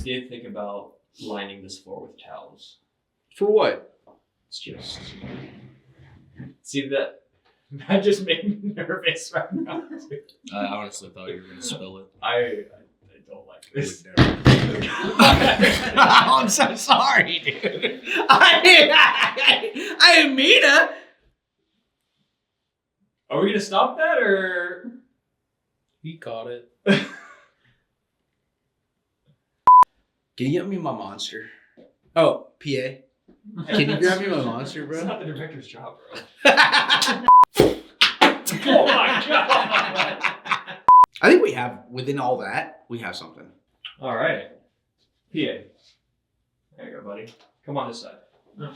did think about lining this floor with towels. For what? It's just... See that? That just made me nervous right now. I honestly thought you were going to spill it. I don't like this. I'm so sorry, dude. I didn't mean to. Are we gonna stop that or? He caught it. Can you get me my monster? Oh, PA. Can you grab me my monster, bro? It's not the director's job, bro. Oh my god! I think we have, within all that, we have something. All right, PA. There you go, buddy. Come on this side. Yeah,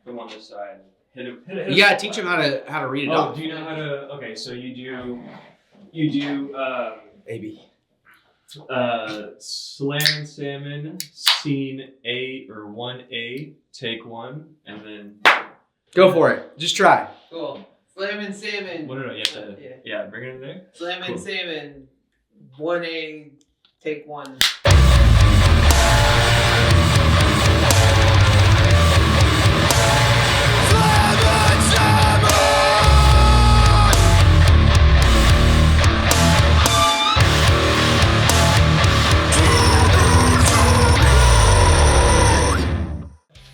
come on this side. Hit it. You gotta teach him how to read it off. Do you know how to? Okay, so you do. Abey. Slam salmon, scene 8 or 1A, take 1, and then Go for it. Just try. Cool. Salmon, salmon. What? No, you have to. Yeah, bring it in there. Salmon, Cool. salmon. 1A, take 1.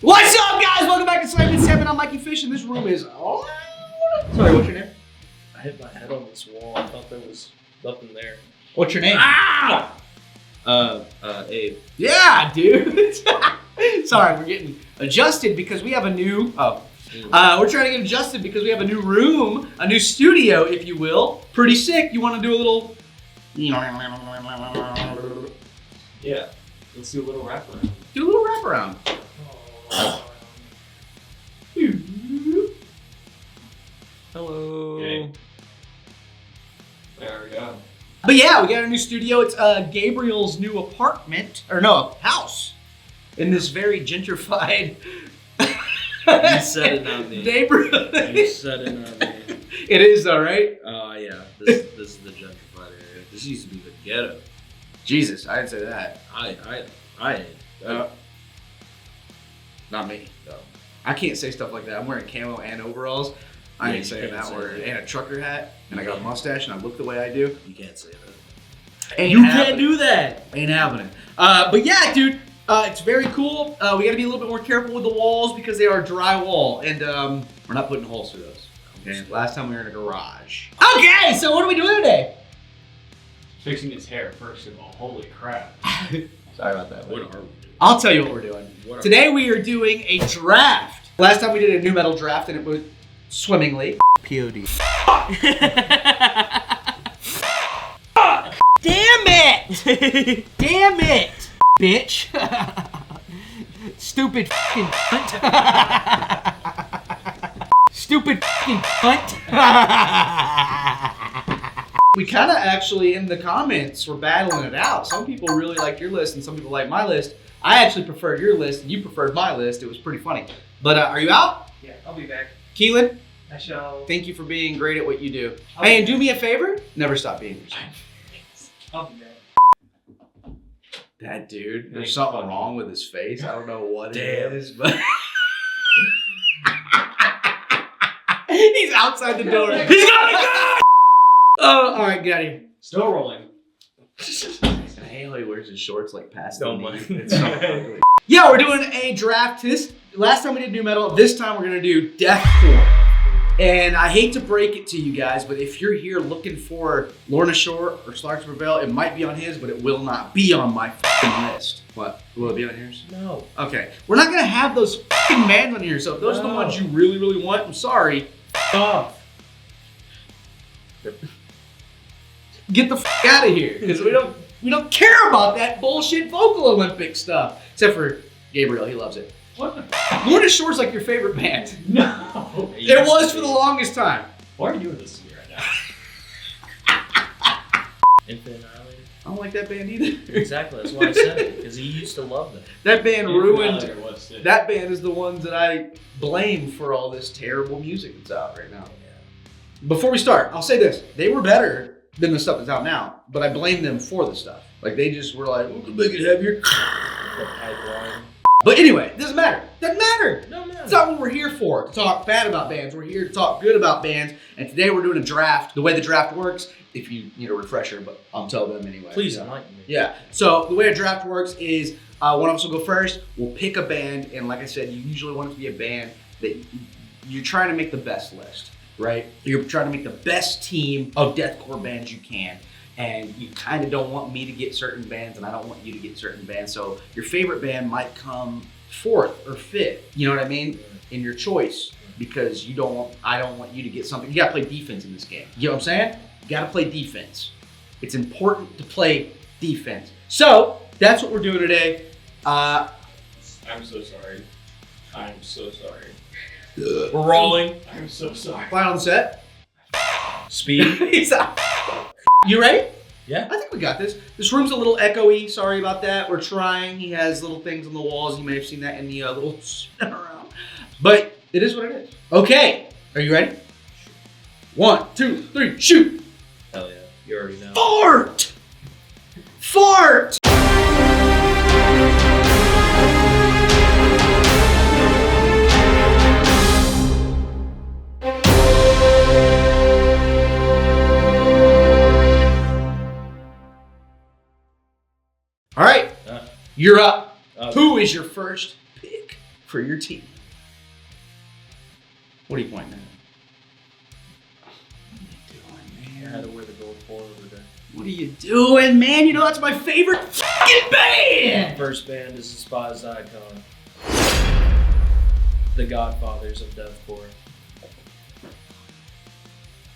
What's up, guys? Welcome back to Salmon 7. I'm Mikey Fish, and this room is... Oh, sorry, what's your name? I hit my head on this wall. I thought there was nothing there. What's your name? Ah! Abe. Yeah, dude. Sorry, we're getting adjusted because we have a new... we're trying to get adjusted because we have a new room, a new studio, if you will. Pretty sick. You want to do a little... Yeah. Let's do a little wraparound. Do a little wraparound. Hello. Okay. There we go. But yeah, we got a new studio. It's Gabriel's new apartment, or no, house, in this very gentrified. You said it, not me. Neighborhood. You said it, not me. It is though, right? Oh, yeah. This is the gentrified area. This used to be the ghetto. Jesus, I didn't say that. Not me, though. I can't say stuff like that. I'm wearing camo and overalls. I Yeah, ain't you saying can't that say word. that. And a trucker hat, and I got a mustache, and I look the way I do. You can't say that. Ain't You happening. can't do that. Ain't happening. But yeah, dude, it's very cool. We gotta be a little bit more careful with the walls because they are drywall, and we're not putting holes through those. Okay. Last time we were in a garage. Okay, so what are we doing today? Fixing his hair first of all. Holy crap. Sorry about that. What are we doing? I'll tell you what we're doing. Today we are doing a draft. Last time we did a new metal draft and it went swimmingly. POD. Damn it! Damn it! Bitch. Stupid fucking cunt. Stupid fucking cunt. We kind of actually, in the comments, were battling it out. Some people really like your list and some people like my list. I actually preferred your list and you preferred my list. It was pretty funny. But are you out? Yeah, I'll be back. Keelan, I shall. thank you for being great at what you do. Hey, and do me a favor. Never stop being yourself. I'll be back. That dude, there's Thanks, something buddy. wrong with his face. I don't know what Damn. it is, but... He's outside the door. He's got a gun! Oh, all right, get out of here. Still rolling. I hate how he wears his shorts like past the Don't knee. mind. It's so ugly. Yeah, we're doing a draft. Last time we did new metal. This time we're gonna do deathcore. And I hate to break it to you guys, but if you're here looking for Lorna Shore or Slarks Rebel, it might be on his, but it will not be on my fucking list. What? Will it be on yours? No. Okay. We're not gonna have those fucking bands on here, so if those are the ones you really, really want, I'm sorry. Off. Get the fuck out of here, because we don't care about that bullshit vocal Olympic stuff. Except for Gabriel, he loves it. What the? Lorna Shore's like your favorite band. No. It was for the longest time. Why are you doing this to me right now? Infinite Annihilator. I don't like that band either. Exactly. That's why I said it. Because he used to love them. That band ruined. It was, too. That band is the ones that I blame for all this terrible music that's out right now. Before we start, I'll say this. They were better than the stuff that's out now. But I blame them for the stuff. Like they just were like, we can make it heavier. But anyway, it doesn't matter. Doesn't matter. No, man. That's not what we're here for, to talk bad about bands. We're here to talk good about bands. And today we're doing a draft. The way the draft works, if you need a refresher, but I'll tell them anyway. Please enlighten me. Yeah. So the way a draft works is one of us will go first. We'll pick a band. And like I said, you usually want it to be a band that you're trying to make the best list, right? You're trying to make the best team of deathcore bands you can. And you kind of don't want me to get certain bands, and I don't want you to get certain bands. So your favorite band might come 4th or 5th. You know what I mean? In your choice, because I don't want you to get something. You gotta play defense in this game. You know what I'm saying? You gotta play defense. It's important to play defense. So that's what we're doing today. I'm so sorry. I'm so sorry. We're rolling. I'm so sorry. Fly on set. Speed. You ready? Yeah. I think we got this. This room's a little echoey. Sorry about that. We're trying. He has little things on the walls. You may have seen that in the little spin around. But it is what it is. Okay. Are you ready? 1, 2, 3, shoot. Hell yeah. You already know. Fart! Fart! All right, you're up. Who is your first pick for your team? What are you pointing at? I had to wear the gold foil over there. What are you doing, man? You know that's my favorite fucking band! First band is the Spies Icon. The Godfathers of Deathcore.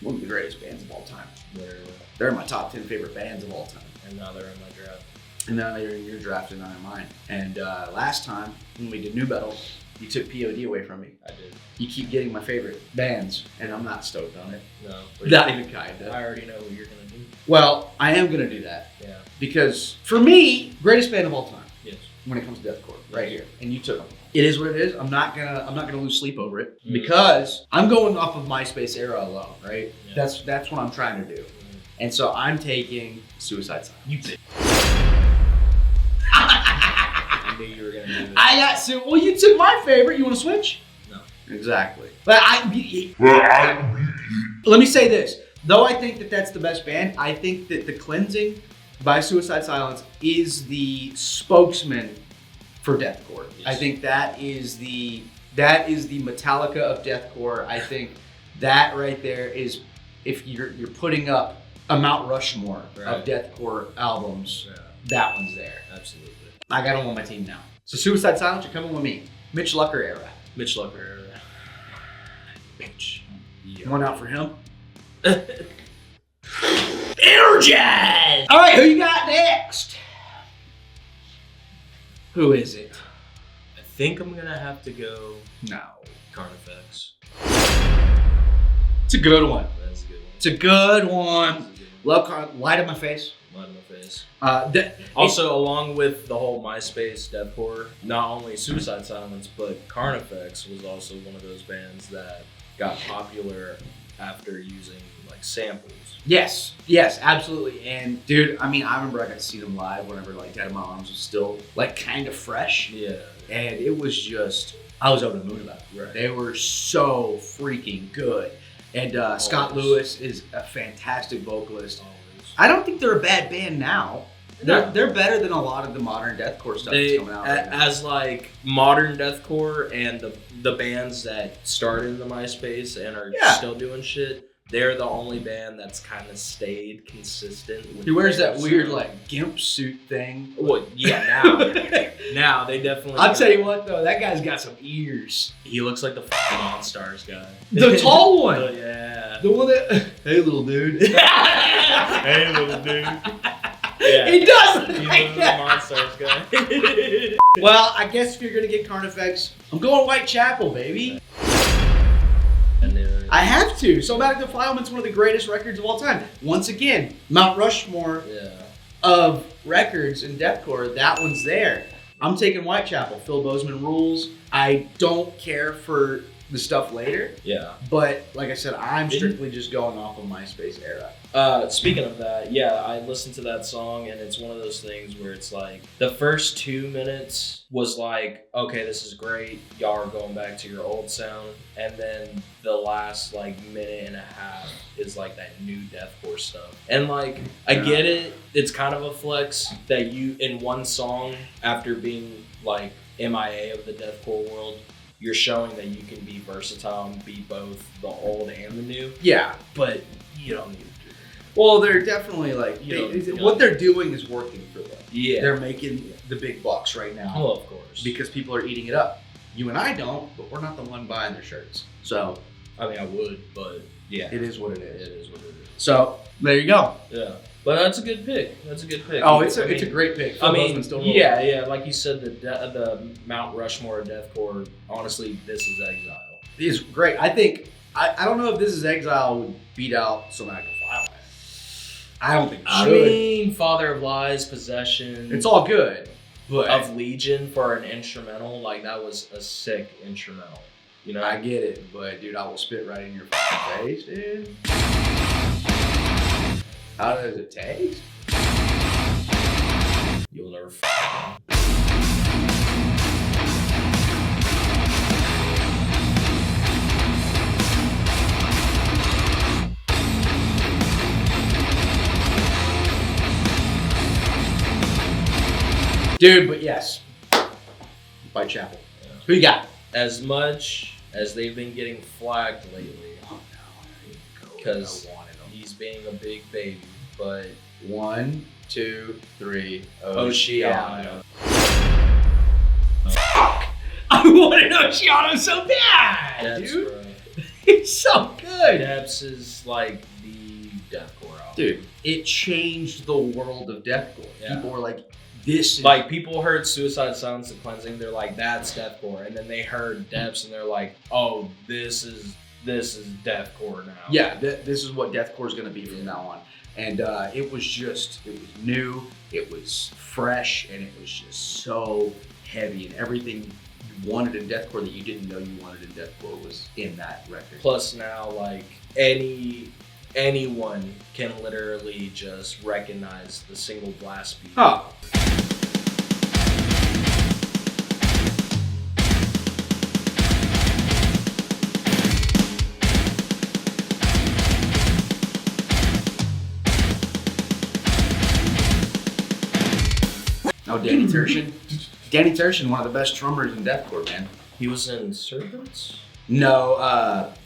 One of the greatest bands of all time. Literally. They're my top 10 favorite bands of all time. And now they're in my draft. And now they're in your draft and not in mine. And last time, when we did New Metal, you took POD away from me. I did. You keep getting my favorite bands, and I'm not stoked on it. No. Not even kinda. I already know what you're going to do. Well, I am gonna do that. Yeah. Because for me, greatest band of all time. Yes. When it comes to deathcore, right here. And you took them. It is what it is. I'm not gonna lose sleep over it because I'm going off of MySpace era alone, right? Yeah. That's what I'm trying to do. And so I'm taking Suicide Silence. You did. I knew you were going to do this. I got well, you took my favorite. You want to switch? No. Exactly. But let me say this. Though I think that that's the best band, I think that The Cleansing by Suicide Silence is the spokesman for deathcore. Yes. I think that is the Metallica of deathcore. I think that right there is, if you're putting up a Mount Rushmore of deathcore albums, that one's there. Absolutely. I got them on my team now. So Suicide Silence, you're coming with me. Mitch Lucker era. Mitch Lucker era. Bitch. Yeah. One out for him. Energize! All right, who you got next? Who is it? I think I'm going to have to go No. Carnifex. It's a good one. That's a good one. It's a good one. That's a good one. Love Light of My Face. Light in my face. Also, Along with the whole MySpace deathcore, not only Suicide Silence, but Carnifex was also one of those bands that got popular after using like samples. yes, absolutely. And dude, I mean, I remember I got to see them live whenever like Dead in My Arms was still like kind of fresh. Yeah. And it was just, I was over the moon about it. Right. They were so freaking good. And Scott Always. Lewis is a fantastic vocalist. Always. I don't think they're a bad band now. No. They're better than a lot of the modern deathcore stuff They, that's coming out right now. as like modern deathcore and the bands that started in the MySpace and are Yeah. still doing shit, they're the only band that's kind of stayed consistent. With He wears their that weird sound. like gimp suit thing. Well, yeah, now. Now they definitely. I'll tell you what though, that guy's got some ears. He looks like the fucking Monstars guy. The tall one. Oh, yeah. The one that, hey little dude. Hey, little dude. Yeah. He does. He's Like the that. Monstars guy. Well, I guess if you're gonna get Carnifex, I'm going Whitechapel, baby. I have to. Somatic Defilement's one of the greatest records of all time. Once again, Mount Rushmore Yeah. of records in deathcore, that one's there. I'm taking Whitechapel. Phil Bozeman rules. I don't care for the stuff later. Yeah. But like I said, I'm strictly just going off of MySpace era. Speaking of that, yeah, I listened to that song, and it's one of those things where it's like the first 2 minutes was like, okay, this is great. Y'all are going back to your old sound, and then the last like minute and a half is like that new deathcore stuff. And like, I get it. It's kind of a flex that you in one song, after being like MIA of the deathcore world, you're showing that you can be versatile and be both the old and the new. Yeah, But you don't need to do that. well, they're definitely like what they're doing is working for them. Yeah. They're making the big bucks right now. Well, of course. Because people are eating it up. You and I don't, but we're not the one buying their shirts. So I mean, I would, but yeah. it is what it is. It is what it is. So there you go. Yeah. But that's a good pick. That's a good pick. Oh, it's a great pick. I mean, still rolling. yeah. Like you said, the Mount Rushmore of deathcore. Honestly, This Is Exile. It's great. I think I don't know if This Is Exile would beat out Somatic Defilement. I don't think it I should. mean, Father of Lies, Possession. It's all good, but Of Legion for an instrumental, like that was a sick instrumental. You know, I get it. But dude, I will spit right in your fucking face, dude. How does it taste? you'll never fucking. Dude, but yes. Whitechapel. Yeah. Who you got? As much as they've been getting flagged lately, because he's being a big baby, but 1, 2, 3. Oceano. I wanted Oceano so bad, Depths, dude. bro. It's so good. Depths is like the deathcore album. Dude, it changed the world of deathcore. Yeah. People were like, this is... Like, people heard Suicide Silence and Cleansing, they're like, that's deathcore. And then they heard Depths and they're like, oh, this is deathcore now. Yeah, this is what deathcore is going to be from now on. And it was new, it was fresh, and it was just so heavy. And everything you wanted in deathcore that you didn't know you wanted in deathcore was in that record. Plus now, like, anyone can literally just recognize the single blast beat. Oh. Oh, Danny Tertian. Danny Tertian, one of the best drummers in deathcore, man. He was in Servants? No,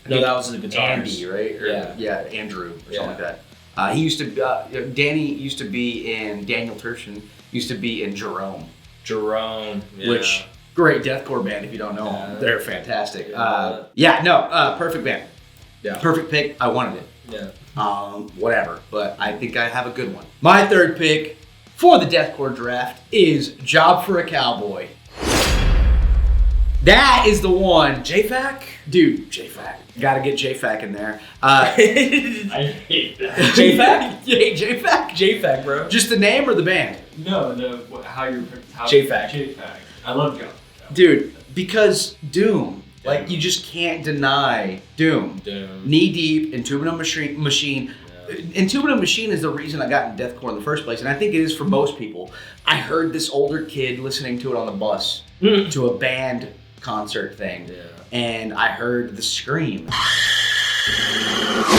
No, that was the guitarist. Andy, right? Or, Yeah. Andrew or Yeah. something like that. He used to. Danny used to be in Daniel Tertian. Used to be in Jerome, Jerome. Yeah. which great deathcore band. If you don't know them, Yeah. they're fantastic. Yeah. Perfect band. Yeah. Perfect pick. I wanted it. Yeah. Whatever, but I think I have a good one. My third pick for the deathcore draft is "Job for a Cowboy." That is the one. JFAC? Dude, JFAC. Gotta get JFAC in there. I hate that. JFAC? Yeah, JFAC. JFAC, bro. Just the name or the band? No, how JFAC. JFAC. I love Job. Dude, because Doom. Like, you just can't deny Doom. Knee deep in Tubular Machine. And Tubular Machine is the reason I got in deathcore in the first place, and I think it is for most people. I heard this older kid listening to it on the bus to a band concert thing, and I heard the scream.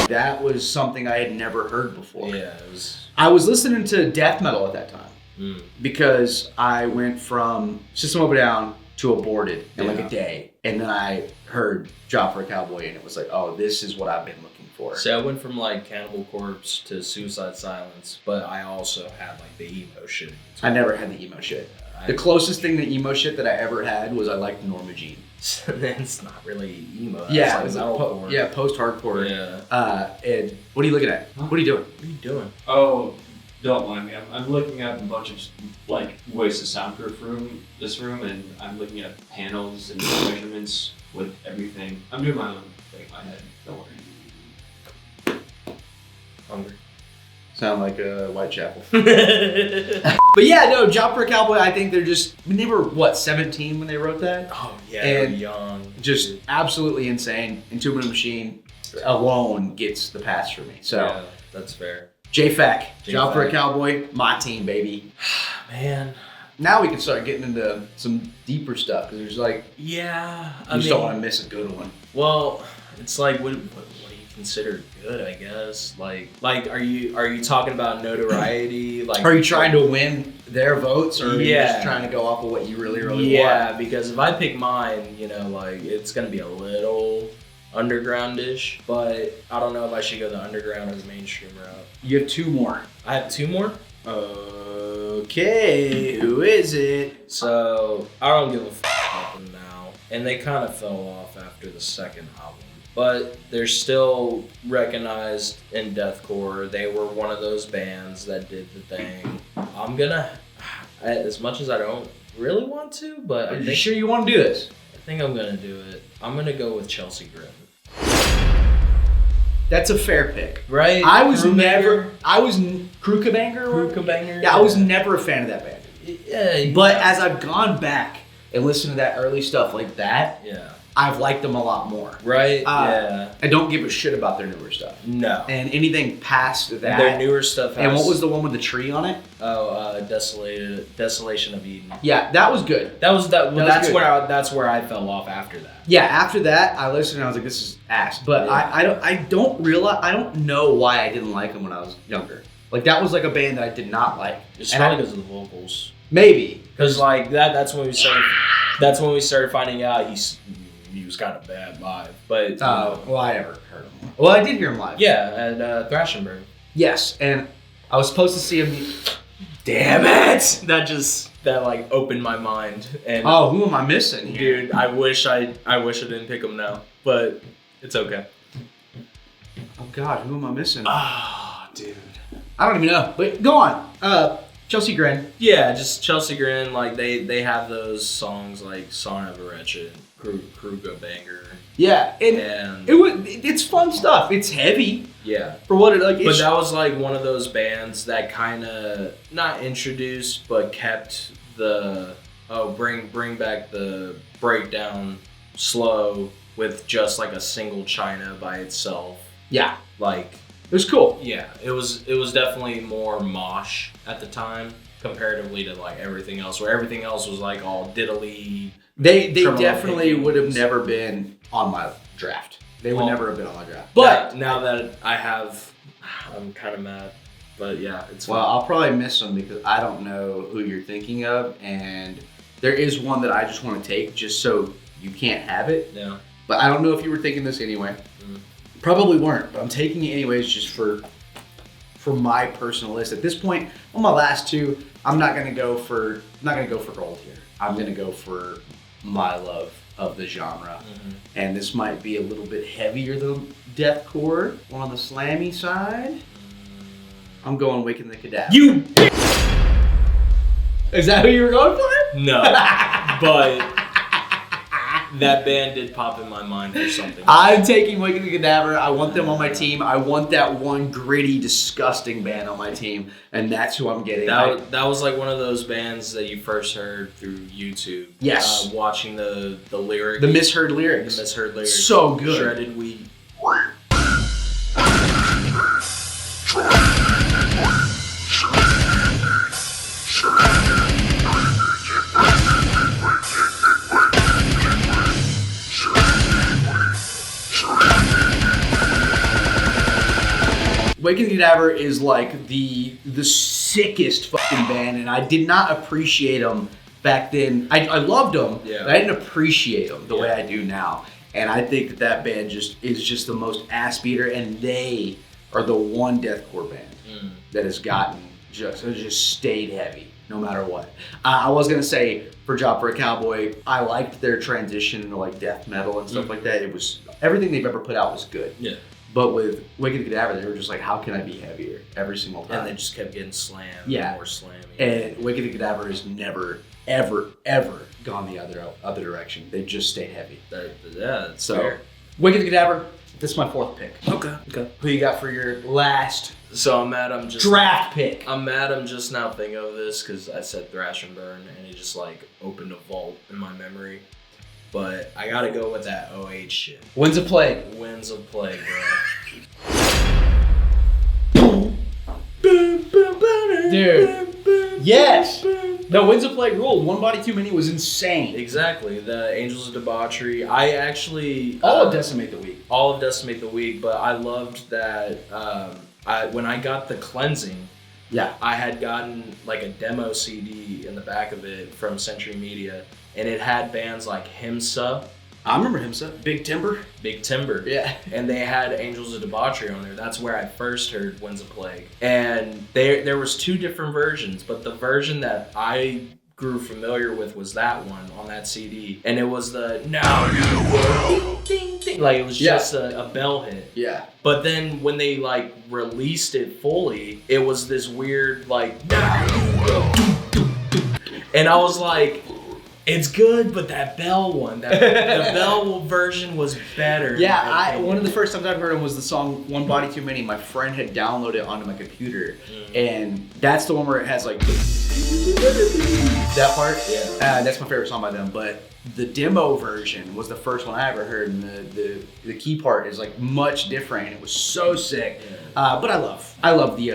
That was something I had never heard before. Yeah, it was. I was listening to death metal at that time because I went from System of a Down to Aborted in like a day, and then I heard Job for a Cowboy, and it was like, oh, this is what I've been looking for. So I went from like Cannibal Corpse to Suicide Silence, but I also had like the emo shit. I never had the emo shit. The closest thing to emo shit that I ever had was I liked Norma Jean. It's not really emo. Yeah, it's it like was metalcore. post-hardcore. Yeah. And what are you looking at? What are you doing? What are you doing? Oh, don't mind me. I'm looking at a bunch of like ways to soundproof this room, and I'm looking at panels and measurements with everything. I'm doing my own thing in my head. Don't worry. Hungry. Sound like a Whitechapel. But yeah, no, Job for a Cowboy, I think they're just, I mean, they were, what, 17 when they wrote that? Oh, yeah, And they're young. Just absolutely insane. And Two Minute Machine alone gets the pass for me. So, Yeah, that's fair. J-Fac, J. Job for a Fac. Cowboy, my team, baby. Man. Now we can start getting into some deeper stuff because there's like, Yeah. you just don't want to miss a good one. Well, it's like, what do you consider good, I guess? Like, are you talking about notoriety? Like, Are you trying to win their votes, or are you Yeah. just trying to go off of what you really, really want? Yeah, because if I pick mine, you know, like, it's gonna be a little underground-ish, but I don't know if I should go the underground or the mainstream route. You have two more. I have two more. Okay, who is it? So I don't give a about them now, and they kind of fell off after the second album. But they're still recognized in deathcore. They were one of those bands that did the thing. I'm gonna, as much as I don't really want to, but Are I you think, sure you want to do this? I think I'm gonna do it. I'm gonna go with Chelsea Grin. That's a fair pick. Right? I was Crew never, Krukabanger? Banger. Yeah, I was never a fan of that band. Yeah. But as I've gone back and listened to that early stuff like that, Yeah. I've liked them a lot more. Right? Yeah. I don't give a shit about their newer stuff. No. And anything past that. Their newer stuff has... And what was the one with the tree on it? Desolation of Eden. Yeah, that was good. That's good. that's where I fell off after that. Yeah, after that, I listened and I was like, this is ass. But Yeah. I don't know why I didn't like them when I was younger. Like, that was like a band that I did not like. It's And probably I- because of the vocals. Maybe. Because like that's when we started finding out he was kind of bad live. But Well, I never heard him. Well, I did hear him live. yeah, at Thrash and Burn. Yes, and I was supposed to see him. Damn it! That like opened my mind. And Oh, who am I missing here? dude, I wish I didn't pick him now, but it's okay. Oh God, who am I missing? Ah, dude. I don't even know. But go on. Chelsea Grin. Yeah, just Chelsea Grin. Like they have those songs like "Son of a Wretched," "Kruga Banger," Yeah, and and it's fun stuff. It's heavy yeah. for what it like. But It's, that was like one of those bands that kind of not introduced, but kept the bring back the breakdown slow with just like a single China by itself. yeah, Like it was cool. yeah, it was definitely more mosh at the time comparatively to like everything else, where everything else was like all diddly. They Criminal definitely would have Pickings. never been on my draft. They would Well, never have been on my draft. But now that I'm kind of mad, but yeah, it's well, I'll probably miss them because I don't know who you're thinking of, and there is one that I just want to take just so you can't have it. yeah. But I don't know if you were thinking this anyway. Mm. Probably weren't, but I'm taking it anyways just for my personal list. At this point, on my last two, I'm not gonna go for gold here. I'm gonna go for my love of the genre. Mhm. And this might be a little bit heavier than deathcore on the slammy side. I'm going Waking the Cadaver. You Is that who you were going for? no, but that band did pop in my mind for something. I'm taking Waking the Cadaver. I want them on my team. I want that one gritty, disgusting band on my team, and that's who I'm getting. That was like one of those bands that you first heard through YouTube. Yes. Watching the lyrics. The misheard lyrics. The misheard lyrics. So good. Shredded Wheat. Waking the Cadaver is like the sickest fucking band, and I did not appreciate them back then. I loved them, Yeah. but I didn't appreciate them the way Yeah. I do now. And I think that band is just the most ass beater, and they are the one deathcore band that has gotten just stayed heavy no matter what. I was gonna say for Job for a Cowboy, I liked their transition into like death metal and stuff like that. It was everything they've ever put out was good. Yeah. But with Waking the Cadaver, they were just like, how can I be heavier every single time? And they just kept getting slammed. Yeah. More slammy. And Waking the Cadaver has never, ever, ever gone the other direction. They've just stayed heavy. Yeah, that's So, fair. Waking the Cadaver, this is my fourth pick. Okay. Who you got for your last So I'm mad. I'm just Draft pick. I'm mad. I'm just now thinking of this because I said Thrash and Burn, and it just like opened a vault in my memory. But I gotta go with that 08 shit. Winds of Plague. Winds of Plague, Dude. Yes. No, Winds of Plague ruled. One Body Too Many was insane. Exactly. The Angels of Debauchery. I actually All of Decimate the Week. all of Decimate the Week, but I loved that. When I got the Cleansing, Yeah. I had gotten like a demo CD in the back of it from Century Media, and it had bands like Himsa, I remember him, so Big Timber. Big Timber, Yeah. and they had Angels of Debauchery on there. That's where I first heard Winds of Plague. And there was two different versions, but the version that I grew familiar with was that one on that CD. And it was the now you will ding, ding, ding. Like it was just a bell hit. Yeah. But then when they like released it fully, it was this weird like now you will do, do, do. And I was like, it's good, but that bell one, the bell version was better. Yeah, one of the first times I've heard him was the song One Body Too Many. My friend had downloaded it onto my computer, and that's the one where it has like that part. Yeah. That's my favorite song by them. But the demo version was the first one I ever heard, and the key part is like much different. It was so sick. But I love the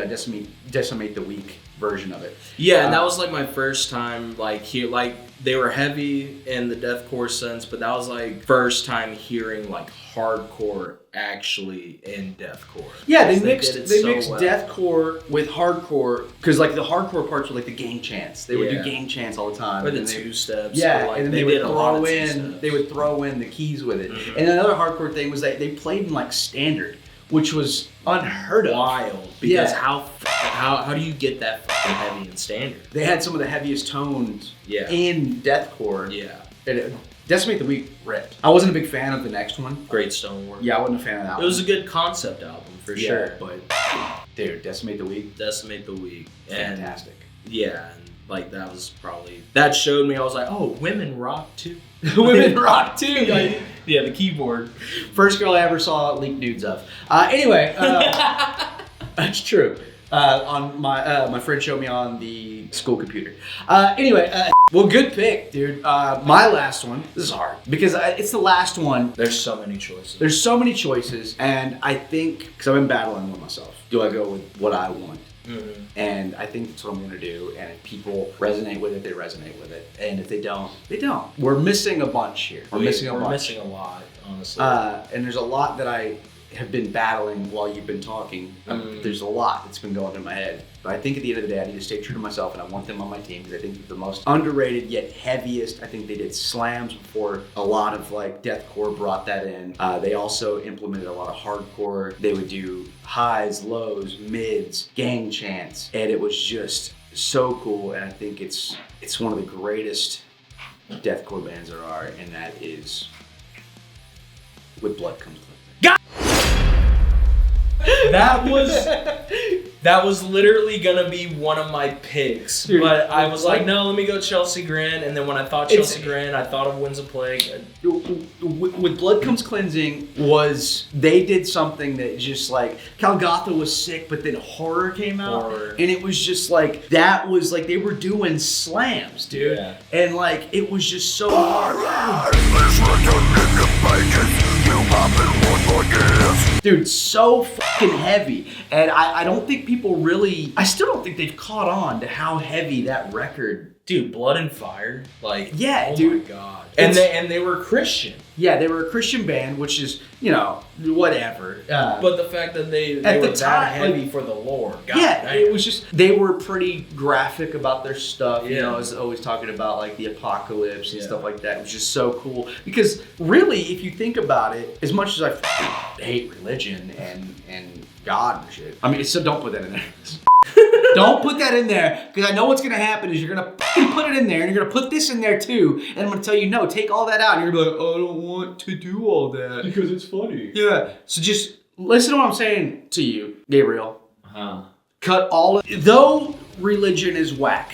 Decimate the Week version of it. Yeah, and that was like my first time like here, like they were heavy in the deathcore sense, but that was like first time hearing like hardcore actually in deathcore. Yeah, they did mixed it so well. deathcore with hardcore because like the hardcore parts were like the gang chants. They would do Yeah. gang chants all the time. Or the and they- two steps. Yeah, like, and then they they would did a lot throw of in two-steps. they would throw in the keys with it. Mhm. And another hardcore thing was that they played in like standard, which was unheard of. Wild, because Yeah. how do you get that fucking heavy in standard? They had some of the heaviest tones Yeah. in deathcore. Yeah, And Decimate the Week ripped. I wasn't a big fan of the next one. great stonework. Yeah, I wasn't a fan of that It one. was a good concept album for sure. but dude, Decimate the Week, Decimate the Week. And fantastic. yeah, and like that was probably that showed me I was like, oh, women rock too. Women rock too. Like, Yeah, the keyboard. first girl I ever saw leak nudes of. Anyway, that's true. On my friend showed me on the school computer. Well, good pick, dude. My last one. This is hard because it's the last one. There's so many choices. There's so many choices, and I think because I've been battling with myself. Do I go with what I want? Mm-hmm. And I think that's what I'm gonna do. And if people resonate with it, they resonate with it. And if they don't, they don't. We're missing a bunch here. We're missing a lot, honestly. and there's a lot that I have been battling while you've been talking. There's a lot that's been going in my head. But I think at the end of the day, I need to stay true to myself, and I want them on my team because I think they're the most underrated yet heaviest. I think they did slams before a lot of like deathcore brought that in. They also implemented a lot of hardcore. They would do highs, lows, mids, gang chants, and it was just so cool. And I think it's one of the greatest deathcore bands there are, and that is With Blood Comes Cleansing. That was literally gonna be one of my picks, Dude, but I was like- like, no, let me go Chelsea Grin, and then when I thought Chelsea Grin, I thought of Winds of Plague. With Blood Comes Cleansing they did something that just like Calgotha was sick, but then horror came out, Horror. and it was just like that was like they were doing slams, dude, Yeah. and like it was just so hard, dude, so fucking heavy, and I don't think people really, I still don't think they've caught on to how heavy that record. Dude, Blood and Fire, like, Yeah, oh dude. my god, and they were Christian, Yeah, they were a Christian band, which is whatever. but the fact that they At were the that time, heavy like- for the Lord, god Yeah, damn. it was just they were pretty graphic about their stuff. You Yeah. know, I was always talking about like the apocalypse and Yeah. stuff like that. It was just so cool because really, if you think about it, as much as I hate religion and God and shit, I mean, so don't put that in there. Don't put that in there because I know what's gonna happen is you're gonna fucking put it in there and you're gonna put this in there too, and I'm gonna tell you no, take all that out, and you're gonna be like, oh, I don't want to do all that. Because it's funny. Yeah, so just listen to what I'm saying to you, Gabriel. Cut all of, though religion is whack,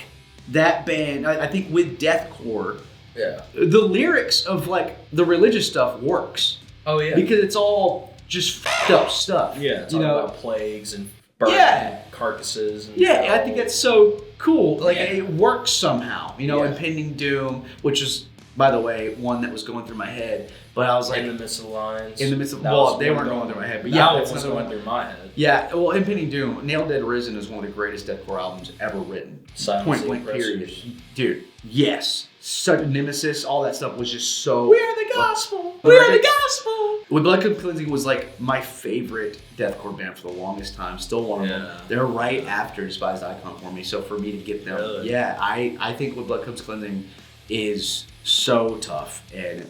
that band, I think with deathcore, Yeah. the lyrics of like the religious stuff works Oh yeah. because it's all just fucked up stuff. Yeah. you Talking know. about plagues and burning Yeah. carcasses. And Yeah, I think that's so cool. Like Yeah. it works somehow, Yeah. Impending Doom, which is, by the way, one that was going through my head. But I was like, in the midst of the lines. in the midst of, That well, was they one weren't going going through my head, but that yeah, one that's was another going one. through my head. Yeah, well, Impending Doom, Nailed Dead Risen is one of the greatest deathcore albums ever written. Silence Point the blank, period. Oppressors. Dude, yes. Such Nemesis, all that stuff was just so. We are the gospel. We are the gospel. With Blood Comes Cleansing was like my favorite deathcore band for the longest time. Still one of them. Yeah. They're right after Despised Icon for me. So for me to get them, Really? yeah, I think With Blood Comes Cleansing is so tough. And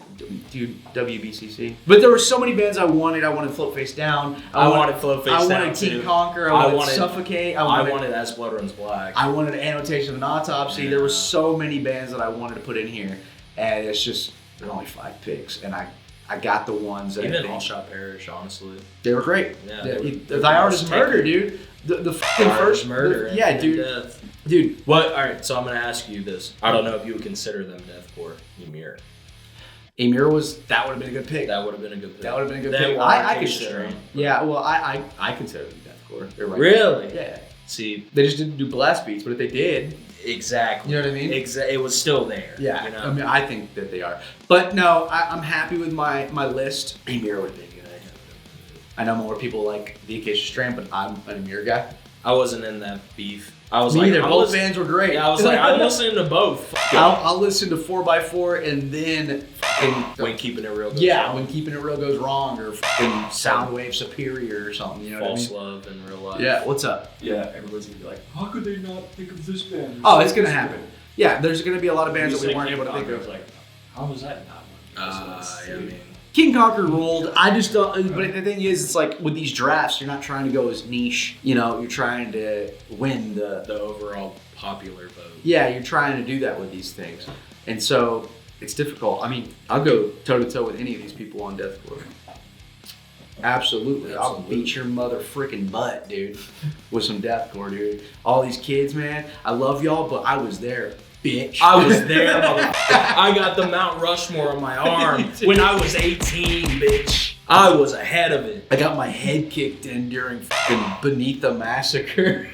dude, WBCC. But there were so many bands I wanted. I wanted Float Face Down. I wanted Float Face I Down, wanted King too. Conquer. I I wanted wanted- Suffocate. I wanted As Blood Runs Black. I wanted Annotation of an Autopsy. There were so many bands that I wanted to put in here, and it's just there are only 5 picks, and I got the ones that I Even think All Shot Perish, honestly. they were great. Yeah, Thy Art is Murder, dude. The fucking Art first is Murder. yeah, and dude, Death. dude. What? All right, so I'm gonna ask you this. I don't know if you would consider them deathcore. Ymir. Emir that would have been a good pick. That would have been a good pick. That would have been a good Them pick. or I Gage consider them. Salyers. Yeah, well, I consider them deathcore. They're right. Really? Yeah. See, They just didn't do blast beats, but if they did, exactly. you know what I mean? It was still there. Yeah, You know? I mean, I think that they are. But no, I'm happy with my list. Emir would have been good. I know more people like the Acacia Strand, but I'm an Emir guy. I wasn't in that beef. I was Me like, either. I'm Both listening- bands were great. Yeah, I was like, I'm listening to both. I'll listen to 4x4 and then When keeping it real. Goes yeah, wrong. when Keeping It Real goes wrong, or Soundwave Superior or something. You know False what love in real I life. mean? Yeah. What's up? Yeah, everyone's gonna be like, how could they not think of this band? Oh, it's gonna happen. Yeah, there's gonna be a lot of bands Bands that we weren't able to think of. Like, how was that not one? I mean, King Conquer rolled. I just don't. But the thing is, it's like with these drafts, you're not trying to go as niche. You know, you're trying to win the. the overall popular vote. Yeah, you're trying to do that with these things, and so it's difficult. I mean, I'll go toe to toe with any of these people on deathcore. Absolutely, I'll beat your mother freaking butt, dude, with some deathcore, dude. All these kids, man, I love y'all, but I was there, bitch. I was there, motherfucker. I got the Mount Rushmore on my arm when I was 18, bitch. I was ahead of it. I got my head kicked in during fucking Beneath the Massacre.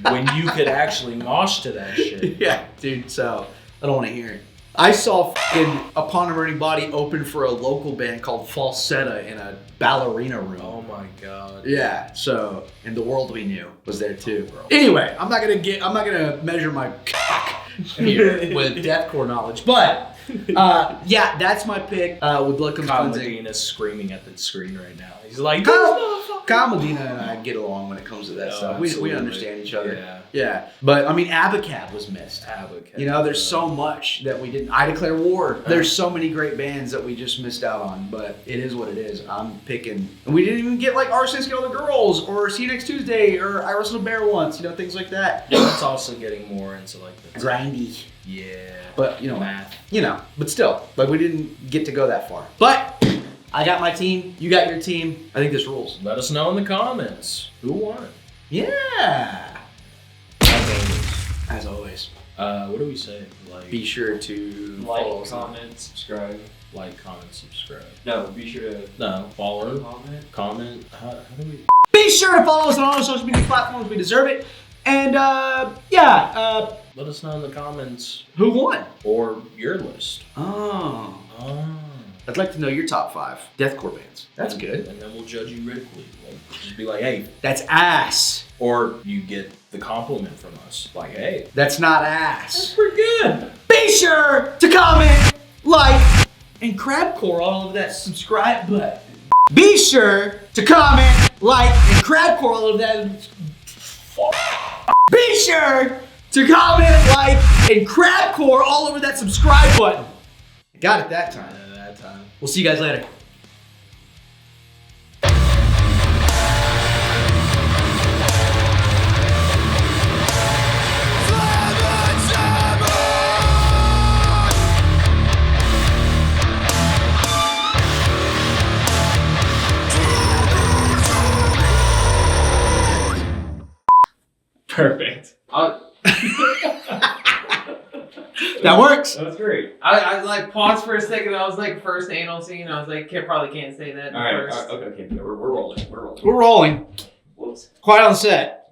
When you could actually mosh to that shit. Yeah, dude, so I don't want to hear it. I saw fucking Upon a Burning Body open for a local band called Falsetta in a ballerina room. Oh my god. Yeah, so, and The World We Knew was there too. Anyway, I'm not gonna measure my cock here with deathcore knowledge, but yeah, that's my pick with Blood Comes Kyle Cleansing. Medina's screaming at the screen right now. He's like, Kyle Medina and I get along when it comes to that Oh, stuff. We absolutely. understand each other. Yeah. Yeah, but I mean, Abacab was missed. Abacab. You know, there's so much that we didn't. I Declare War. There's so many great bands that we just missed out on, but it is what it is. I'm picking. And we didn't even get like Arsonist Kill the Girls or See You Next Tuesday or I Wrestled a Bear Once, you know, things like that. Yeah, that's also getting more into like the Grindy. Yeah. But, you know, math. but still, like we didn't get to go that far. But I got my team. You got your team. I think this rules. Let us know in the comments who won. Yeah. As always. What do we say? Like, Be sure to follow Like, us on. comment, subscribe. like, comment, subscribe. No, be sure to No, follow, comment. How do we? Be sure to follow us on all our social media platforms. We deserve it. And yeah, Let us know in the comments who won? or your list. Oh. Oh. I'd like to know your top 5 deathcore bands. That's good. And then we'll judge you critically. Like, just be like, hey. That's ass. Or you get the compliment from us. Like, hey. That's not ass. Pretty good. Be sure to comment, like, and crabcore all over that subscribe button. Be sure to comment, like, and crabcore all over that. Be sure to comment, like, and crabcore all over that subscribe button. I got it that time. That time. We'll see you guys later. Perfect. That works. That was great. I like paused for a second. I was like first anal scene. I was like, probably can't say that All right. first. Okay. Yeah, we're rolling. We're rolling. We're rolling. We'll rules. Quiet on set.